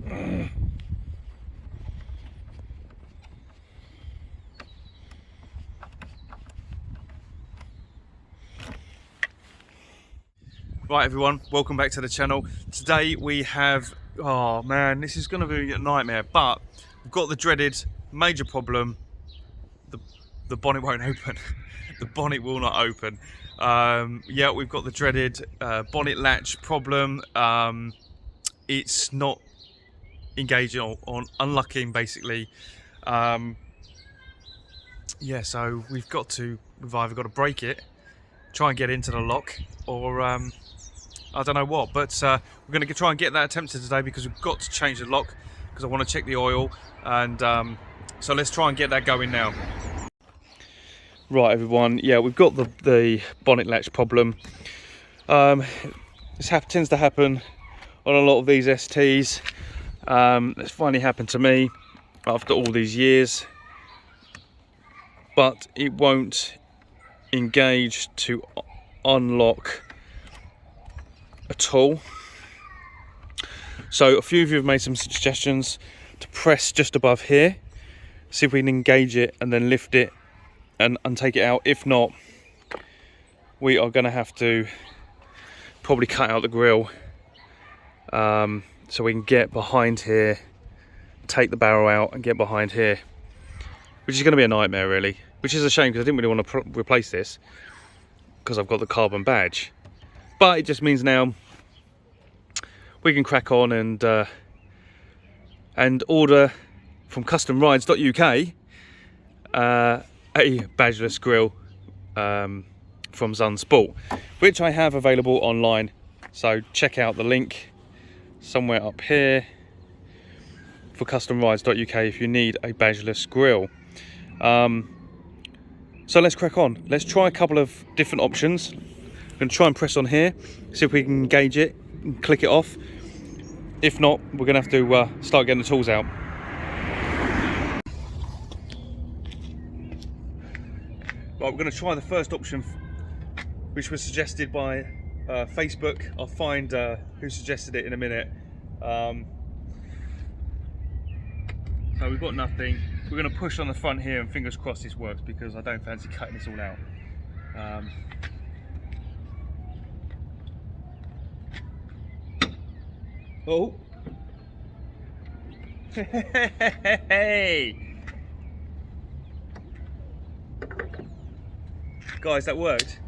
Right everyone, welcome back to the channel. Today we have, oh man, this is going to be a nightmare, but we've got the dreaded major problem. The bonnet won't open. The bonnet will not open. Yeah, we've got the dreaded bonnet latch problem. It's not engaging on unlocking basically. Yeah, so we've either got to break it, try and get into the lock, or I don't know what, but we're going to try and get that attempted today because we've got to change the lock because I want to check the oil, and so let's try and get that going now. Right everyone, yeah, we've got the bonnet latch problem. This tends to happen on a lot of these STs. It's finally happened to me after all these years, but it won't engage to unlock at all. So a few of you have made some suggestions to press just above here, see if we can engage it and then lift it and take it out. If not, we are going to have to probably cut out the grill, so we can get behind here, take the barrel out and get behind here, which is going to be a nightmare really, which is a shame because I didn't really want to replace this because I've got the carbon badge. But it just means now we can crack on and order from CUSTOMRIDES.uk a badgeless grill from Zun Sport, which I have available online. So check out the link somewhere up here for CUSTOMRIDES.uk if you need a badgeless grill. So let's crack on. Let's try a couple of different options. I'm going to try and press on here, see if we can engage it and click it off. If not, we're going to have to start getting the tools out. Right, we're going to try the first option, which was suggested by Facebook. I'll find who suggested it in a minute. So we've got nothing. We're going to push on the front here and fingers crossed this works because I don't fancy cutting this all out. Oh! Hey! Guys, that worked.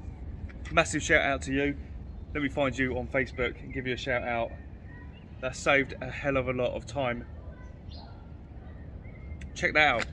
Massive shout out to you. Let me find you on Facebook and give you a shout out. That saved a hell of a lot of time. Check that out.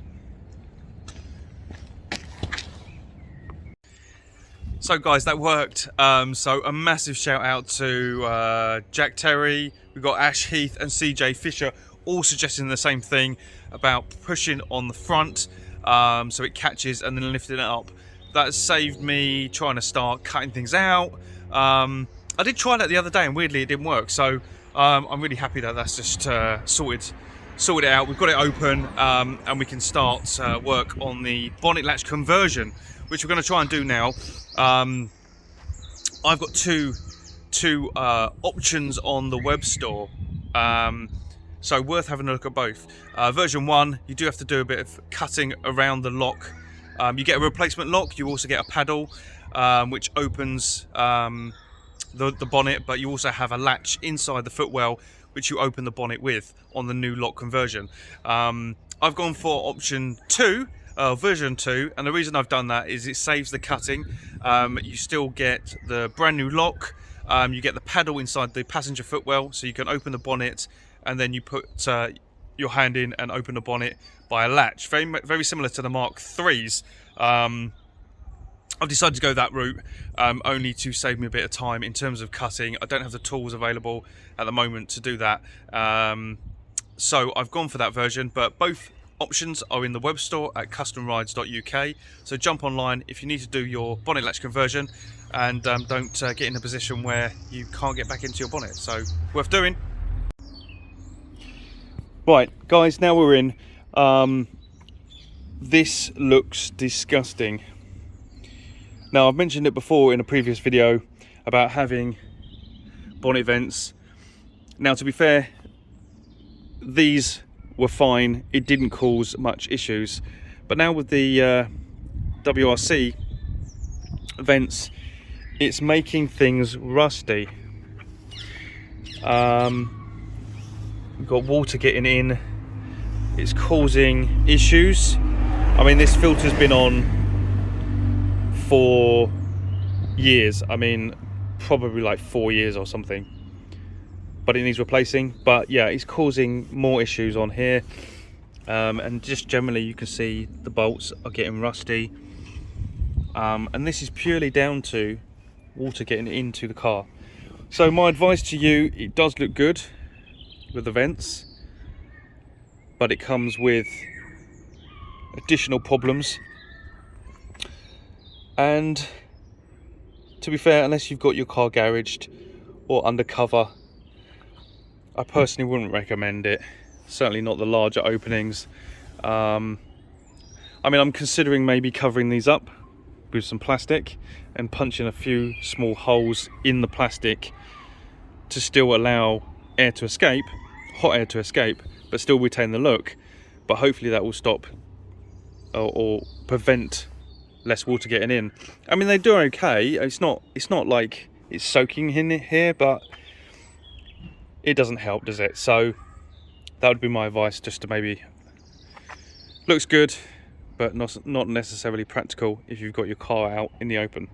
So guys, that worked. So a massive shout out to Jack Terry, we've got Ash Heath and CJ Fisher, all suggesting the same thing about pushing on the front so it catches and then lifting it up. That saved me trying to start cutting things out. I did try that the other day and weirdly it didn't work, so I'm really happy that that's just sorted it out. We've got it open and we can start work on the bonnet latch conversion, which we're going to try and do now. I've got two options on the web store, so worth having a look at both. Version 1, you do have to do a bit of cutting around the lock. You get a replacement lock, you also get a paddle which opens the bonnet, but you also have a latch inside the footwell which you open the bonnet with on the new lock conversion. I've gone for option 2, version 2, and the reason I've done that is it saves the cutting. You still get the brand new lock, you get the paddle inside the passenger footwell so you can open the bonnet and then you put your hand in and open the bonnet by a latch, very similar to the Mark 3s. I've decided to go that route only to save me a bit of time in terms of cutting. I don't have the tools available at the moment to do that, so I've gone for that version, but both options are in the web store at CUSTOMRIDES.uk, so jump online if you need to do your bonnet latch conversion and don't get in a position where you can't get back into your bonnet, so worth doing. Right guys, now we're in. This looks disgusting. Now I've mentioned it before in a previous video about having bonnet vents. Now to be fair, these were fine, it didn't cause much issues. But now with the WRC vents, it's making things rusty. We've got water getting in, it's causing issues. I mean, this filter's been on for years. I mean, probably like 4 years or something, but it needs replacing. But yeah, it's causing more issues on here, and just generally you can see the bolts are getting rusty, and this is purely down to water getting into the car. So my advice to you, it does look good with the vents, but it comes with additional problems. And to be fair, unless you've got your car garaged or undercover, I personally wouldn't recommend it. Certainly not the larger openings. I mean, I'm considering maybe covering these up with some plastic and punching a few small holes in the plastic to still allow air to escape, hot air to escape, but still retain the look. But hopefully that will stop or prevent less water getting in. I mean, they do okay. It's not like it's soaking in here, but it doesn't help, does it? So that would be my advice, just to maybe, looks good, but not necessarily practical if you've got your car out in the open.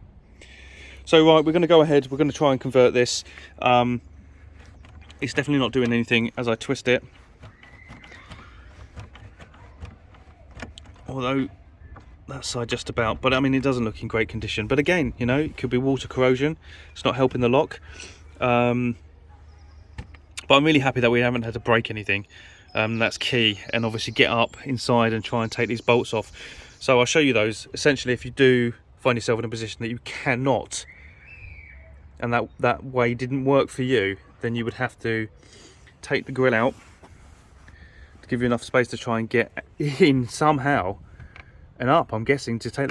So right, we're going to go ahead, we're going to try and convert this. It's definitely not doing anything as I twist it, although that side just about, but I mean, it doesn't look in great condition. But again, you know, it could be water corrosion, it's not helping the lock. But I'm really happy that we haven't had to break anything. That's key. And obviously get up inside and try and take these bolts off. So I'll show you those. Essentially, if you do find yourself in a position that you cannot, and that way didn't work for you, then you would have to take the grill out to give you enough space to try and get in somehow and up, I'm guessing, to take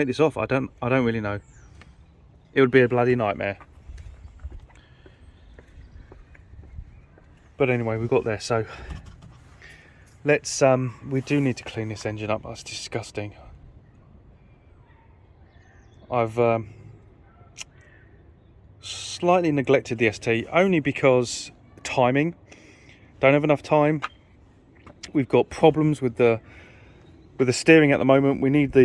this off. I don't really know. It would be a bloody nightmare. But anyway, we got there. So let's we do need to clean this engine up. That's disgusting. I've slightly neglected the ST only because timing. Don't have enough time. We've got problems with the steering at the moment. We need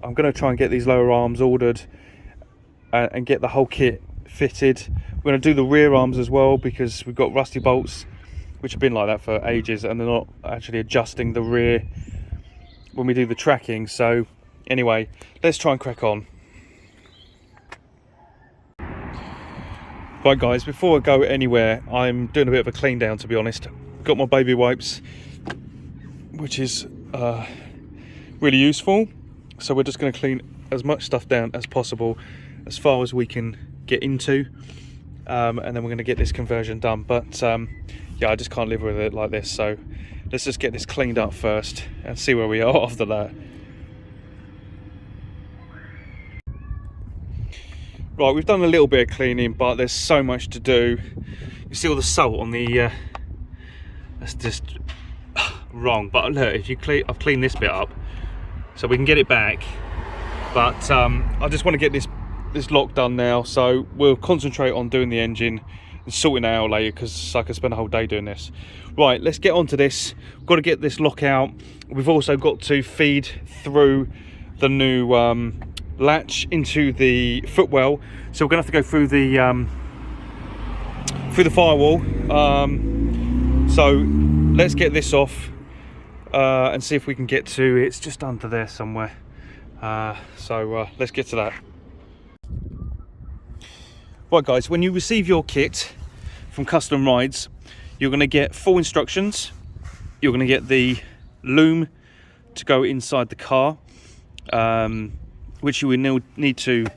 I'm going to try and get these lower arms ordered and get the whole kit fitted. We're going to do the rear arms as well, because we've got rusty bolts which have been like that for ages, and they're not actually adjusting the rear when we do the tracking. So anyway, let's try and crack on. Right guys, before I go anywhere, I'm doing a bit of a clean down, to be honest. Got my baby wipes, which is really useful. So we're just going to clean as much stuff down as possible, as far as we can get into, and then we're going to get this conversion done. But yeah, I just can't live with it like this, so let's just get this cleaned up first and see where we are after that. Right, we've done a little bit of cleaning, but there's so much to do. You see all the salt on the that's just wrong, but look, if you I've cleaned this bit up so we can get it back. But I just want to get this lock done now, so we'll concentrate on doing the engine and sorting it out later, because I could spend a whole day doing this. Right, let's get on to this. We've got to get this lock out. We've also got to feed through the new latch into the footwell, so we're gonna have to go through the firewall. So let's get this off and see if we can get to, it's just under there somewhere. So let's get to that. Right guys, when you receive your kit from Custom Rides, you're going to get full instructions. You're going to get the loom to go inside the car, which you will need to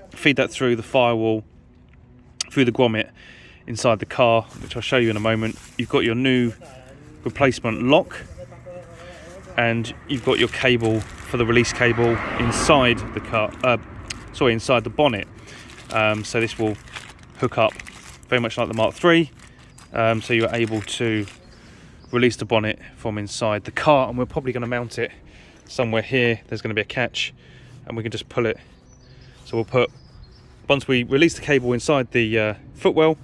feed that through the firewall, through the grommet inside the car, which I'll show you in a moment. You've got your new replacement lock, and you've got your cable for the release cable inside the car, inside the bonnet. So this will hook up very much like the Mark III, so you're able to release the bonnet from inside the car, and we're probably going to mount it somewhere here. There's going to be a catch and we can just pull it. So we'll put, once we release the cable inside the footwell,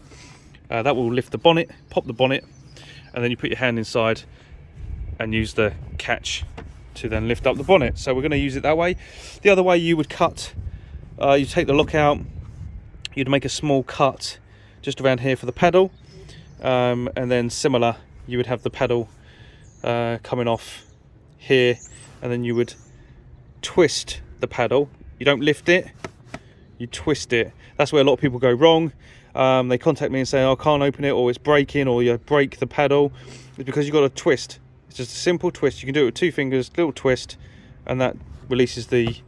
that will lift the bonnet, pop the bonnet, and then you put your hand inside and use the catch to then lift up the bonnet. So we're going to use it that way. The other way, you would cut, you take the lock out, you'd make a small cut just around here for the paddle, and then similar, you would have the paddle coming off here, and then you would twist the paddle. You don't lift it, you twist it. That's where a lot of people go wrong. They contact me and say, oh, I can't open it, or it's breaking, or you break the paddle. It's because you've got to twist. It's just a simple twist. You can do it with 2 fingers, little twist, and that releases the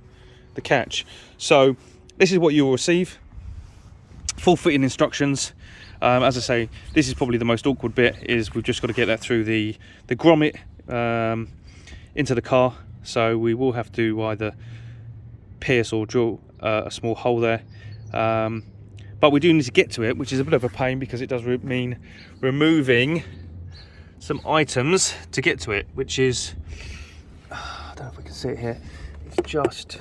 catch. So this is what you will receive. Full fitting instructions. As I say, this is probably the most awkward bit, is we've just got to get that through the grommet into the car. So we will have to either pierce or drill a small hole there. But we do need to get to it, which is a bit of a pain because it does mean removing some items to get to it, which is, I don't know if we can see it here, it's just,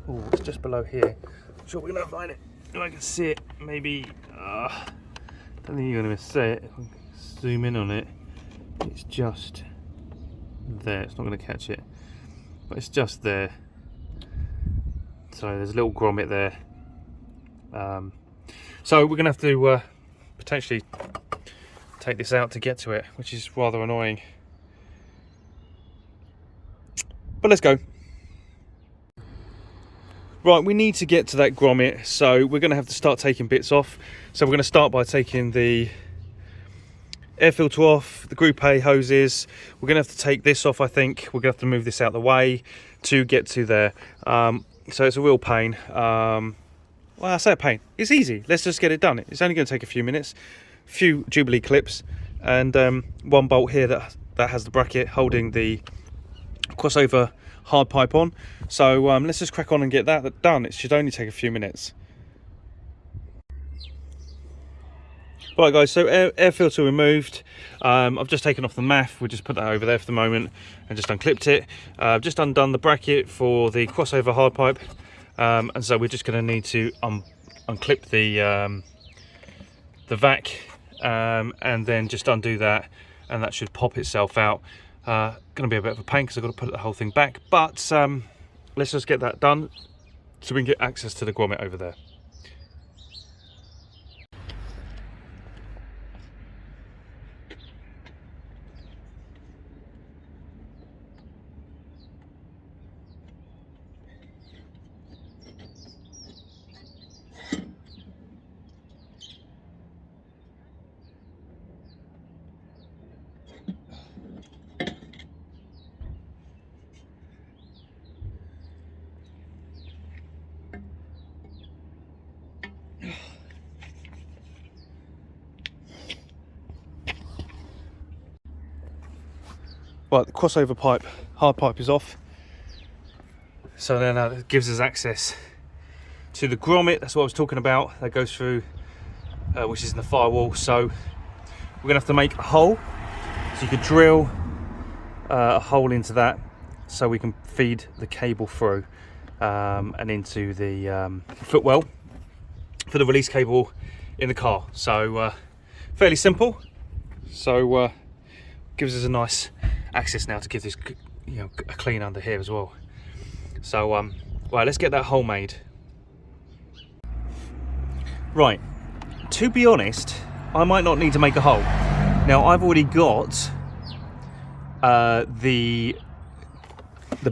oh, it's just below here. I'm sure we're going to find it. If I can see it, maybe, I don't think you're going to see it. If I zoom in on it, it's just there. It's not going to catch it, but it's just there. So there's a little grommet there. So we're going to have to potentially take this out to get to it, which is rather annoying. But let's go. Right, we need to get to that grommet, so we're going to have to start taking bits off. So we're going to start by taking the air filter off, the Group A hoses. We're going to have to take this off, I think. We're going to have to move this out of the way to get to there. So it's a real pain. Well, I say a pain. It's easy. Let's just get it done. It's only going to take a few minutes. A few Jubilee clips and one bolt here that has the bracket holding the crossover hard pipe on. So let's just crack on and get that done. It should only take a few minutes. Right guys, so air filter removed. I've just taken off the MAF. We'll just put that over there for the moment and just unclipped it. I've just undone the bracket for the crossover hard pipe, and so we're just going to need to unclip the vac, and then just undo that, and that should pop itself out. Going to be a bit of a pain because I've got to put the whole thing back, but let's just get that done so we can get access to the grommet over there. Right, the crossover pipe, hard pipe is off. So then that gives us access to the grommet. That's what I was talking about. That goes through, which is in the firewall. So we're gonna have to make a hole. So you could drill a hole into that so we can feed the cable through and into the footwell for the release cable in the car. So fairly simple. So gives us a nice access now to give this, you know, a clean under here as well. So right, let's get that hole made. Right, to be honest, I might not need to make a hole. Now I've already got the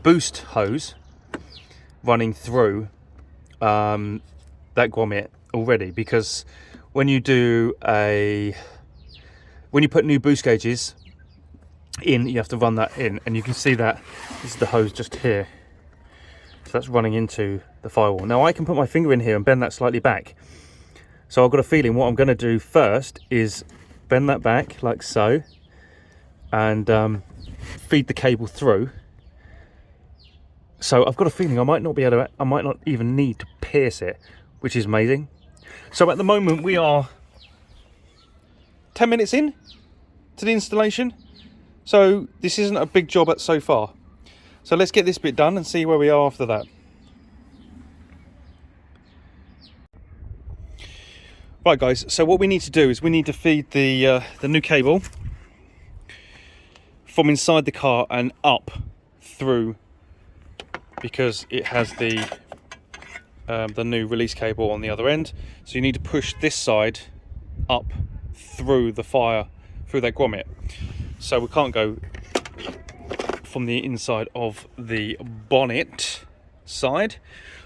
boost hose running through that grommet already, because when you put new boost gauges in, you have to run that in, and you can see that this is the hose just here, so that's running into the firewall. Now I can put my finger in here and bend that slightly back, so I've got a feeling what I'm going to do first is bend that back like so and feed the cable through. So I've got a feeling I might not be able to, I might not even need to pierce it, which is amazing. So at the moment we are 10 minutes in to the installation. So this isn't a big job so far. So let's get this bit done and see where we are after that. Right guys, so what we need to do is we need to feed the new cable from inside the car and up through, because it has the new release cable on the other end. So you need to push this side up through the fire, through that grommet. So we can't go from the inside of the bonnet side.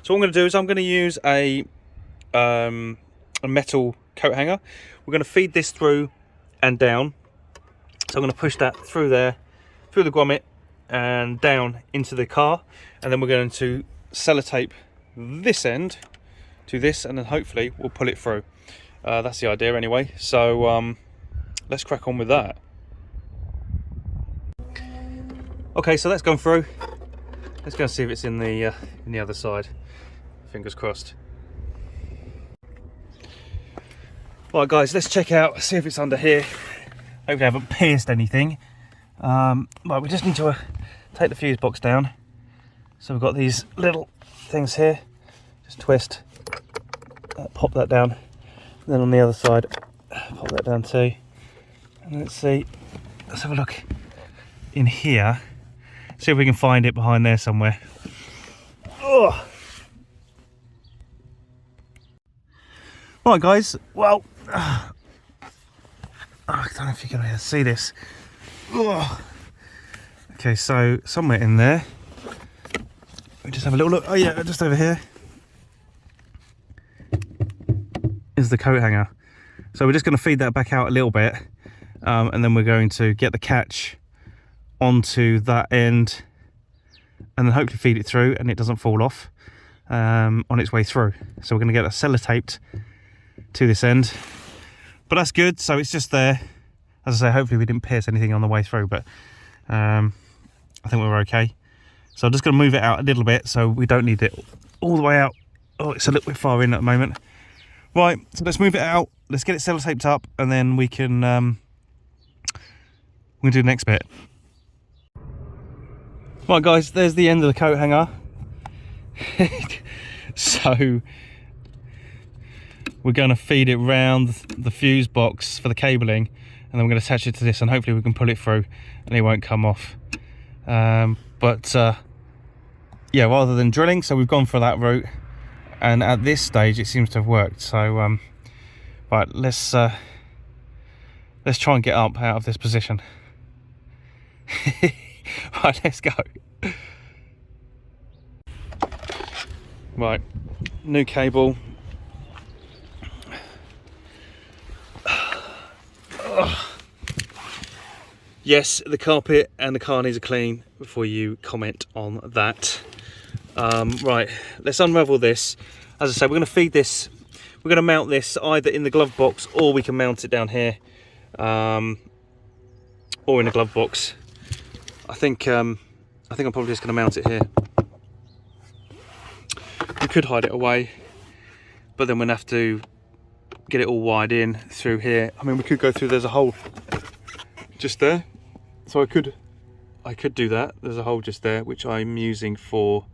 So what I'm going to do is I'm going to use a metal coat hanger. We're going to feed this through and down. So I'm going to push that through there, through the grommet and down into the car, and then we're going to sellotape this end to this, and then hopefully we'll pull it through. That's the idea anyway. So let's crack on with that. Okay, so that's gone through. Let's go and see if it's in the other side. Fingers crossed. Right guys, let's check out, see if it's under here. Hopefully I haven't pierced anything. Right, we just need to take the fuse box down. So we've got these little things here. Just twist, pop that down. And then on the other side, pop that down too. And let's see, let's have a look in here. See if we can find it behind there somewhere. Oh. Right guys, well, I don't know if you can see this. Oh. Okay, so somewhere in there, we just have a little look. Oh yeah, just over here is the coat hanger. So we're just going to feed that back out a little bit, and then we're going to get the catch onto that end, and then hopefully feed it through and it doesn't fall off on its way through. So we're going to get it sellotaped to this end, but that's good. So it's just there. As I say, hopefully we didn't pierce anything on the way through, but I think we're okay. So I'm just going to move it out a little bit so we don't need it all the way out. Oh, it's a little bit far in at the moment. Right, so let's move it out. Let's get it sellotaped up, and then we can we'll do the next bit. Right guys, there's the end of the coat hanger. So we're going to feed it round the fuse box for the cabling, and then we're going to attach it to this, and hopefully we can pull it through and it won't come off. Yeah, rather than drilling, so we've gone for that route, and at this stage it seems to have worked. So right, let's try and get up out of this position. Right, let's go. Right, new cable. Yes, the carpet and the car needs a clean before you comment on that. Right, let's unravel this. As I say, we're going to feed this, we're going to mount this either in the glove box, or we can mount it down here, or in the glove box. I think I'm probably just going to mount it here. We could hide it away, but then we'll have to get it all wired in through here. I mean, we could go through, there's a hole just there, so I could do that. There's a hole just there which I'm using for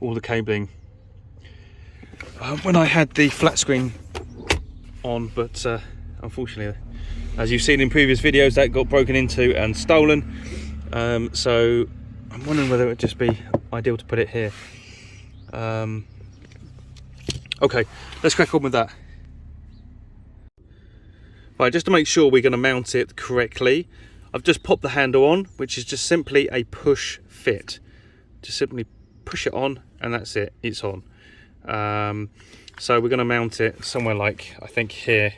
all the cabling when I had the flat screen on, but unfortunately, as you've seen in previous videos, that got broken into and stolen. So I'm wondering whether it would just be ideal to put it here. Okay, let's crack on with that. Right, just to make sure we're going to mount it correctly, I've just popped the handle on, which is just simply a push fit. Just simply push it on, and that's it, it's on. So we're going to mount it somewhere like, I think here.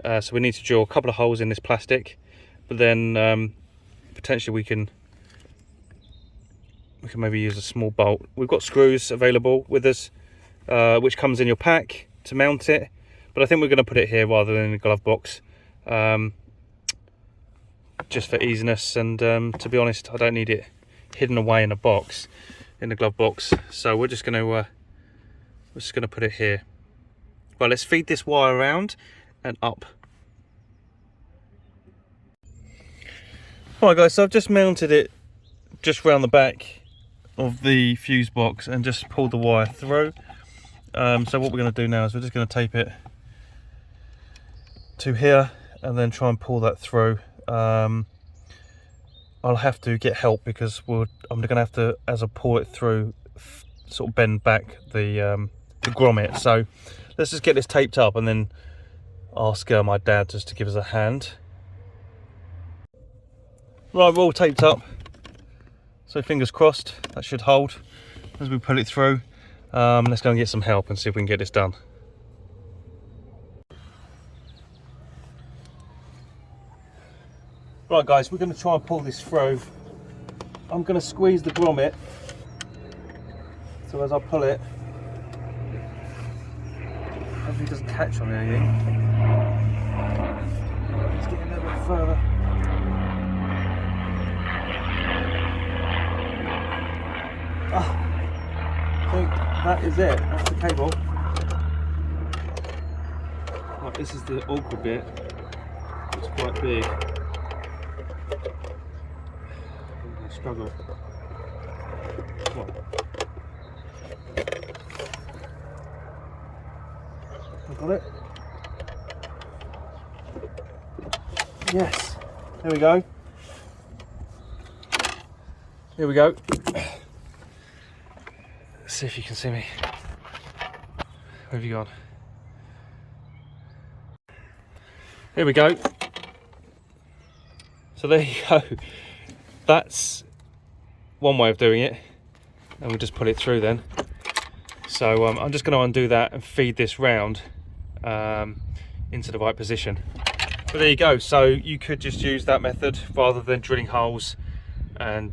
So we need to drill a couple of holes in this plastic, but then potentially we can maybe use a small bolt. We've got screws available with us, which comes in your pack to mount it, but I think we're going to put it here rather than in the glove box, just for easiness. And to be honest, I don't need it hidden away in a box, in the glove box. So we're just going to put it here. Right, let's feed this wire around and up. Right guys, so I've just mounted it just round the back of the fuse box and just pulled the wire through. So what we're going to do now is we're just going to tape it to here and then try and pull that through. I'll have to get help because I'm going to have to, as I pull it through, sort of bend back the grommet. So let's just get this taped up and then ask my dad just to give us a hand. Right, we're all taped up, so fingers crossed that should hold as we pull it through. Let's go and get some help and see if we can get this done. Right guys, we're going to try and pull this through. I'm going to squeeze the grommet, so as I pull it, hopefully it doesn't catch on anything. Let's get in a little bit further. I think that is it, that's the cable. Right, this is the awkward bit, it's quite big. I'm going to struggle. Come on. I got it? Yes, there we go. Here we go. Let's see if you can see me. Where have you gone? Here we go. So there you go. That's one way of doing it, and we'll just pull it through then. So I'm just going to undo that and feed this round into the right position. But there you go. So you could just use that method rather than drilling holes and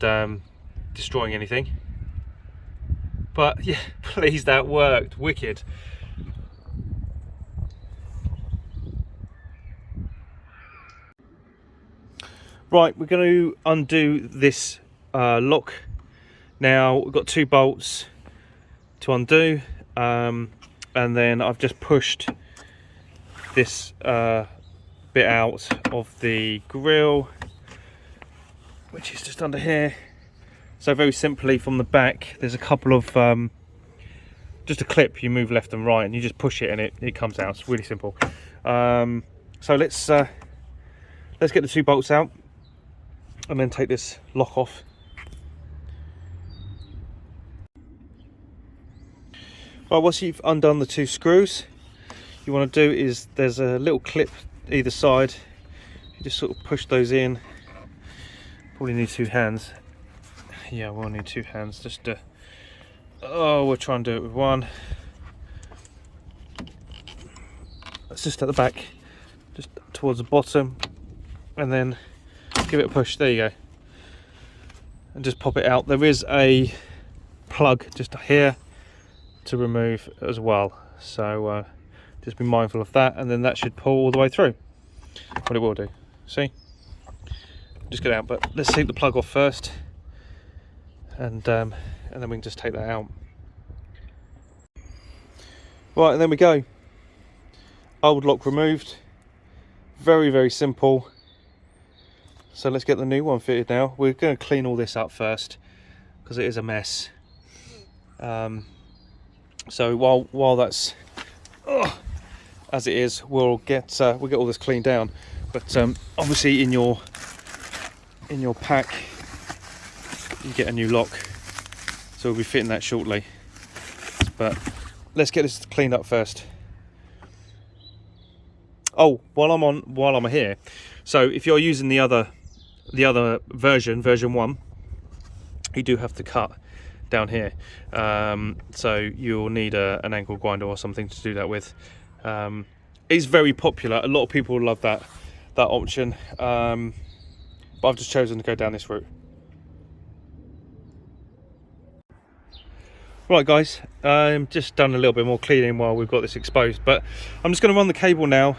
destroying anything. But yeah, please, that worked. Wicked. Right, we're going to undo this lock. Now we've got 2 bolts to undo, and then I've just pushed this bit out of the grill, which is just under here. So very simply from the back, there's a couple of, just a clip you move left and right and you just push it and it comes out. It's really simple. So let's get the 2 bolts out and then take this lock off. Right, once you've undone the 2 screws, you want to do is there's a little clip either side. You just sort of push those in. Probably need 2 hands. Yeah, we'll need 2 hands just to, we'll try and do it with one. Let's just at the back, just towards the bottom, and then give it a push. There you go, and just pop it out. There is a plug just here to remove as well, so just be mindful of that, and then that should pull all the way through. What it will do, see, just get it out. But let's take the plug off first, and then we can just take that out. Right, and then we go. Old lock removed. Very, very simple. So let's get the new one fitted now. We're going to clean all this up first because it is a mess. So while that's as it is, we'll get all this cleaned down. But obviously in your pack you get a new lock, so we'll be fitting that shortly. But let's get this cleaned up first. Oh, while I'm here, so if you're using the other version 1, you do have to cut down here, so you'll need an angle grinder or something to do that with. It's very popular. A lot of people love that option, but I've just chosen to go down this route. Right guys, just done a little bit more cleaning while we've got this exposed, but I'm just going to run the cable now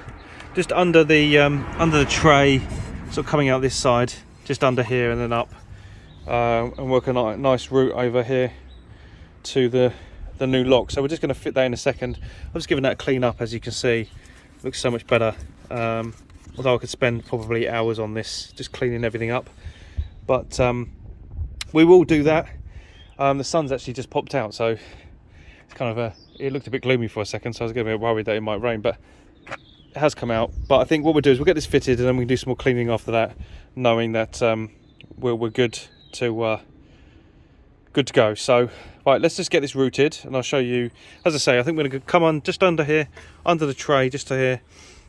just under the tray, sort of coming out this side, just under here and then up, and work a nice route over here to the new lock. So we're just going to fit that in a second. I'm just giving that a clean up. As you can see, it looks so much better, although I could spend probably hours on this just cleaning everything up. but we will do that. The sun's actually just popped out, so it's kind of it looked a bit gloomy for a second, so I was getting a bit worried that it might rain, but it has come out. But I think what we'll do is we'll get this fitted, and then we can do some more cleaning after that, knowing that we're good to go. So right, let's just get this routed, and I'll show you. As I say, I think we're going to come on just under here, under the tray, just to here,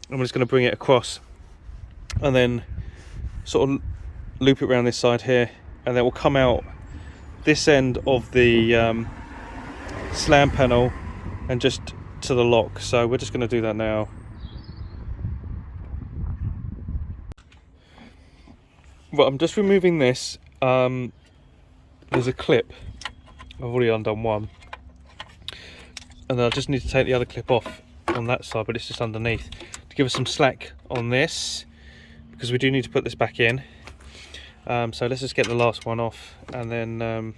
and we're just going to bring it across, and then sort of loop it around this side here, and then we'll come out this end of the slam panel and just to the lock. So we're just going to do that now. Well, I'm just removing this. There's a clip. I've already undone one, and then I just need to take the other clip off on that side, but it's just underneath to give us some slack on this, because we do need to put this back in. So let's just get the last one off, and then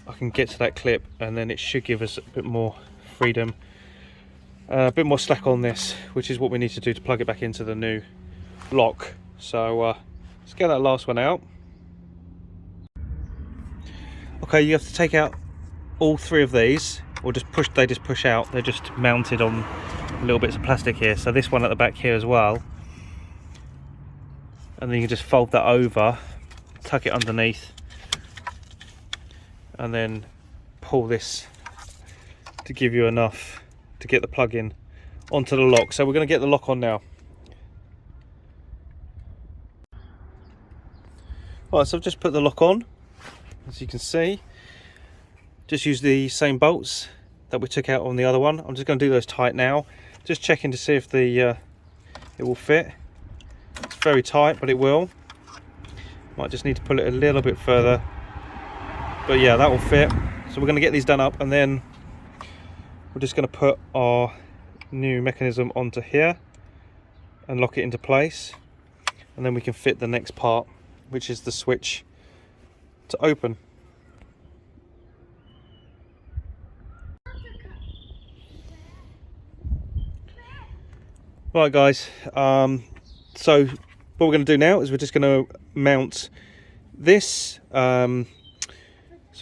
I can get to that clip, and then it should give us a bit more freedom, a bit more slack on this, which is what we need to do to plug it back into the new lock. So let's get that last one out. Okay, you have to take out all three of these, or just push. They just push out. They're just mounted on little bits of plastic here. So this one at the back here as well, and then you can just fold that over, tuck it underneath, and then pull this to give you enough to get the plug in onto the lock. So we're going to get the lock on now. Right, so I've just put the lock on, as you can see. Just use the same bolts that we took out on the other one. I'm just going to do those tight now, just checking to see if the it will fit. It's very tight, but it will. Might just need to pull it a little bit further, but yeah, that will fit. So we're going to get these done up, and then we're just going to put our new mechanism onto here and lock it into place, and then we can fit the next part, which is the switch to open. Right guys, so what we're going to do now is we're just going to mount this. So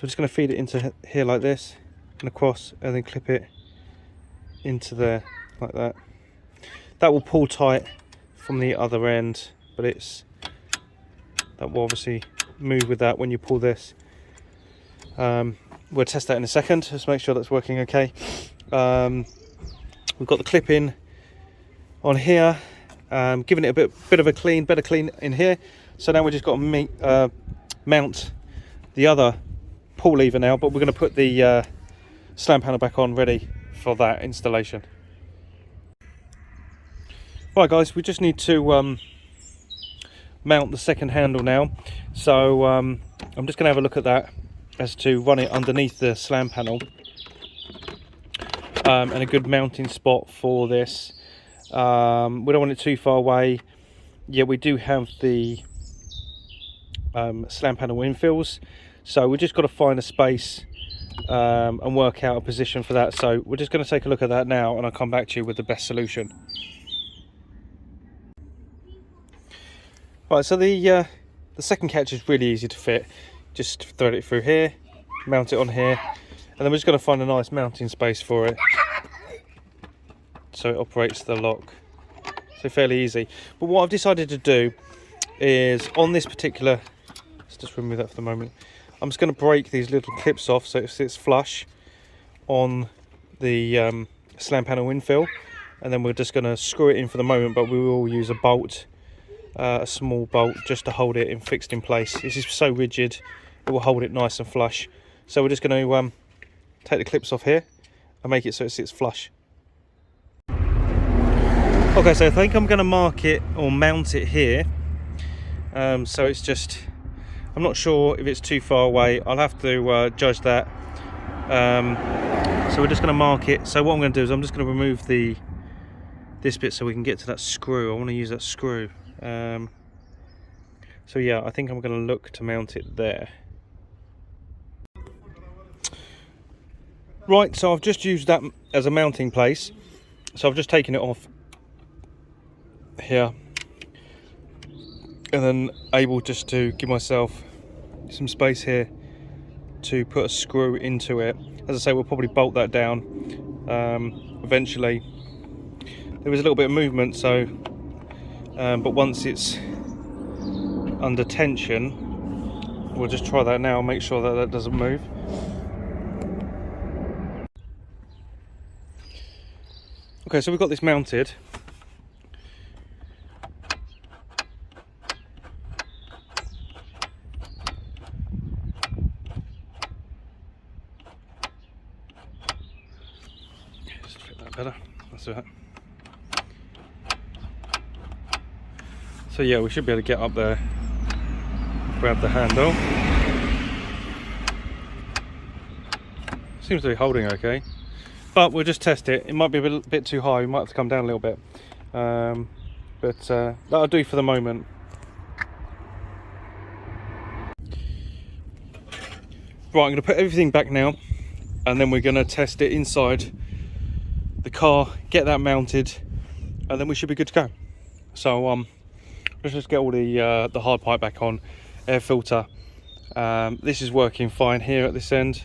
we're just going to feed it into here like this and across, and then clip it into there like that. That will pull tight from the other end, but that will obviously move with that when you pull this. We'll test that in a second, just make sure that's working okay. We've got the clip in on here, giving it a bit of a better clean in here. So now we've just got to mount the other pull lever now, but we're going to put the slam panel back on, ready for that installation. Right guys, we just need to mount the second handle now. So I'm just going to have a look at that, as to run it underneath the slam panel, and a good mounting spot for this. We don't want it too far away. Yeah, we do have the slam panel infills, so we just got to find a space and work out a position for that. So we're just going to take a look at that now, and I'll come back to you with the best solution. Right, so the second catch is really easy to fit. Just thread it through here, mount it on here, and then we're just going to find a nice mounting space for it, so it operates the lock. So fairly easy. But what I've decided to do is, on this particular, let's just remove that for the moment, I'm just going to break these little clips off so it sits flush on the slam panel infill, and then we're just going to screw it in for the moment, but we will use a bolt, a small bolt, just to hold it fixed in place. This is so rigid, it will hold it nice and flush. So we're just going to take the clips off here and make it so it sits flush. Okay, so I think I'm going to mark it or mount it here, so it's just, I'm not sure if it's too far away. I'll have to judge that. So we're just going to mark it. So what I'm going to do is I'm just going to remove this bit so we can get to that screw. I want to use that screw. So yeah, I think I'm going to look to mount it there. Right, so I've just used that as a mounting place. So I've just taken it off here, and then able just to give myself some space here to put a screw into it. As I say, we'll probably bolt that down eventually. There is a little bit of movement, so but once it's under tension, we'll just try that now, make sure that that doesn't move. Okay, so we've got this mounted. Just fit that better. That's it. So yeah, we should be able to get up there, grab the handle. Seems to be holding okay, but we'll just test it. It might be a bit too high, we might have to come down a little bit, but that'll do for the moment. Right, I'm going to put everything back now, and then we're going to test it inside the car, get that mounted, and then we should be good to go. So let's just get all the hard pipe back on, air filter. This is working fine here at this end,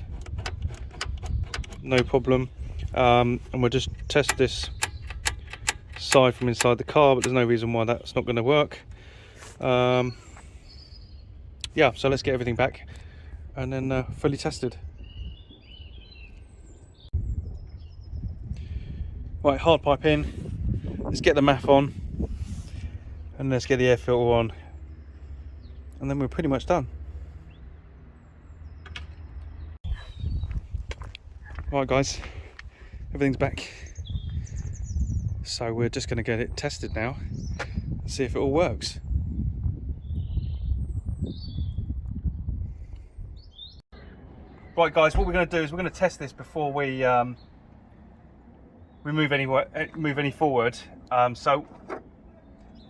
no problem. And we'll just test this side from inside the car, but there's no reason why that's not going to work. Yeah, so let's get everything back and then fully tested. Right, hard pipe in, let's get the MAF on, and let's get the air filter on, and then we're pretty much done. Right guys, everything's back, so we're just going to get it tested now and see if it all works. Right guys, what we're going to do is we're going to test this before we move any forward. So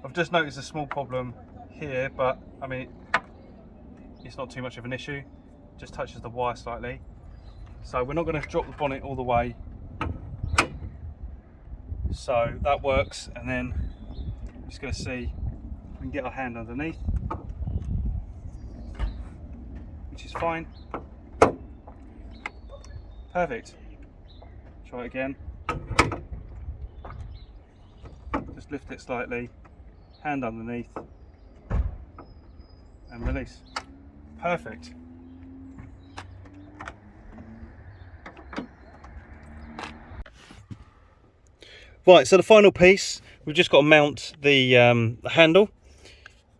I've just noticed a small problem here, but I mean it's not too much of an issue, just touches the wire slightly. So we're not going to drop the bonnet all the way, so that works. And then I'm just going to see if we can get our hand underneath, which is fine. Perfect. Try it again. Just lift it slightly, hand underneath, and release. Perfect. Right, so the final piece, we've just got to mount the handle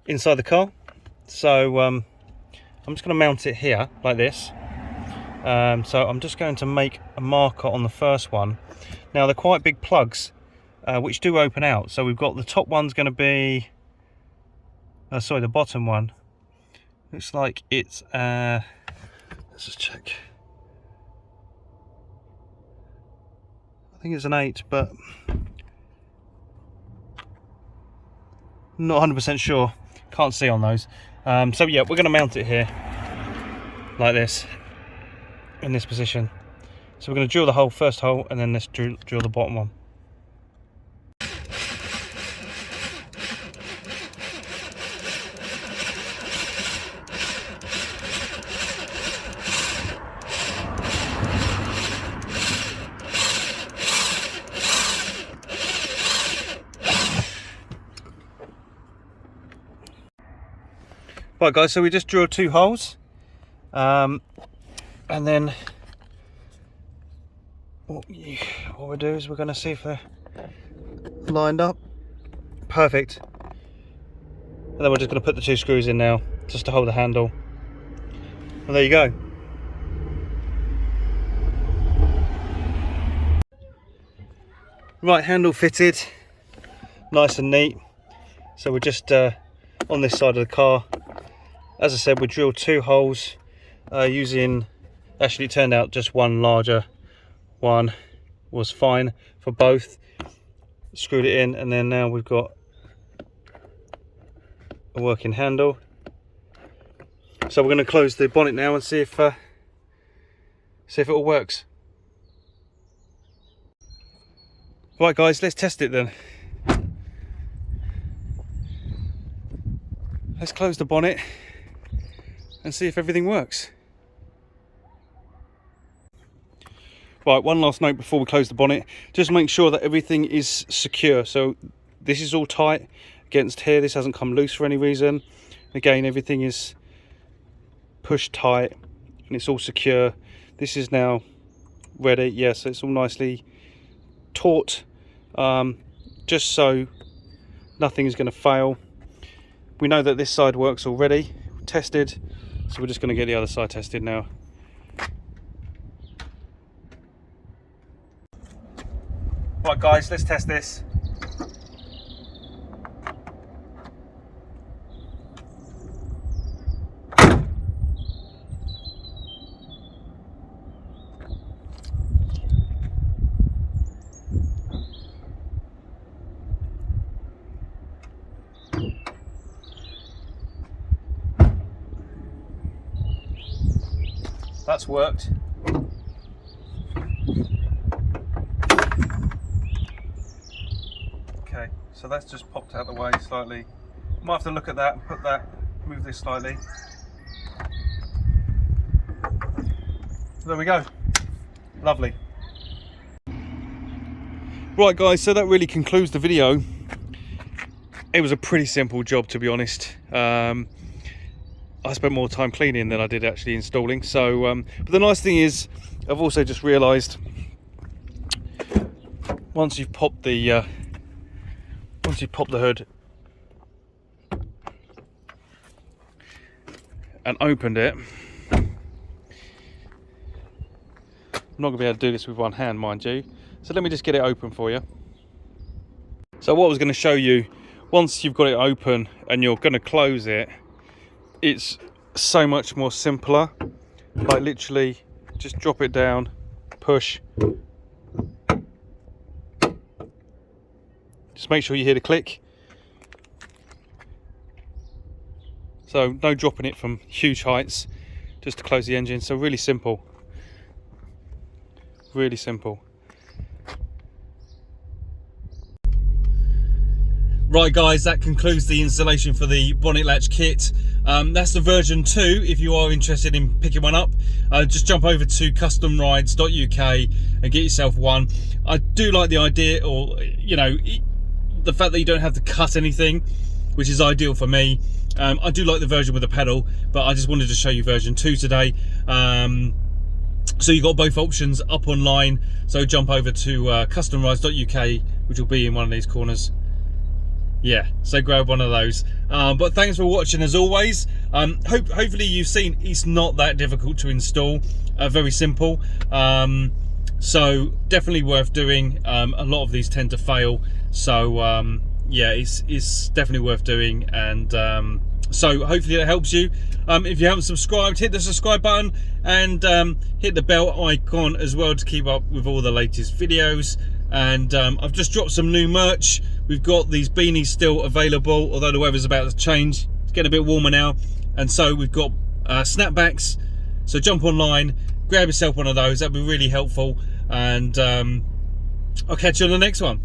inside the car. So I'm just going to mount it here like this. So I'm just going to make a marker on the first one. Now they're quite big plugs, which do open out. So we've got the top one's going to be, sorry, the bottom one. Looks like it's, let's just check. I think it's an 8, but not 100% sure. Can't see on those. So yeah, we're going to mount it here like this, in this position. So we're going to drill the first hole, and then let's drill the bottom one. Right guys, so we just drilled 2 holes, and then what we'll do is we're going to see if they're lined up. Perfect. And then we're just going to put the 2 screws in now, just to hold the handle. And there you go. Right, handle fitted, nice and neat. So we're just on this side of the car. As I said, we drilled 2 holes using, actually it turned out just one larger one was fine for both. Screwed it in, and then now we've got a working handle. So we're going to close the bonnet now and see if it all works. Right guys, let's test it then. let's close the bonnet and see if everything works. Right, one last note before we close the bonnet. Just make sure that everything is secure. So this is all tight against here. This hasn't come loose for any reason. Again, everything is pushed tight and it's all secure. This is now ready. Yes, so it's all nicely taut, just so nothing is going to fail. We know that this side works already, tested, so we're just going to get the other side tested now. Right guys, let's test this. That's worked. Okay, so that's just popped out the way slightly. Might have to look at that and put that, move this slightly. There we go. Lovely. Right guys, so that really concludes the video. It was a pretty simple job, to be honest. I spent more time cleaning than I did actually installing. So, but the nice thing is, I've also just realised once you've popped the hood and opened it, I'm not gonna be able to do this with one hand, mind you. So let me just get it open for you. So what I was going to show you, once you've got it open and you're going to close it, it's so much more simpler. Like literally just drop it down, push, just make sure you hear the click. So no dropping it from huge heights, just to close the engine. So really simple, really simple. Right guys, that concludes the installation for the Bonnet Latch kit. That's the version 2. If you are interested in picking one up, just jump over to CUSTOMRIDES.uk and get yourself one. I do like the idea, or you know, the fact that you don't have to cut anything, which is ideal for me. I do like the version with the pedal, but I just wanted to show you version 2 today. So you've got both options up online, so jump over to CUSTOMRIDES.uk, which will be in one of these corners. Yeah, so grab one of those. But thanks for watching as always. Hopefully you've seen it's not that difficult to install, very simple. So definitely worth doing. A lot of these tend to fail, so yeah, it's definitely worth doing. And so hopefully that helps you. If you haven't subscribed, hit the subscribe button and hit the bell icon as well to keep up with all the latest videos. And I've just dropped some new merch. We've got these beanies still available, although the weather's about to change. It's getting a bit warmer now. And so we've got snapbacks. So jump online, grab yourself one of those. That'd be really helpful. And I'll catch you on the next one.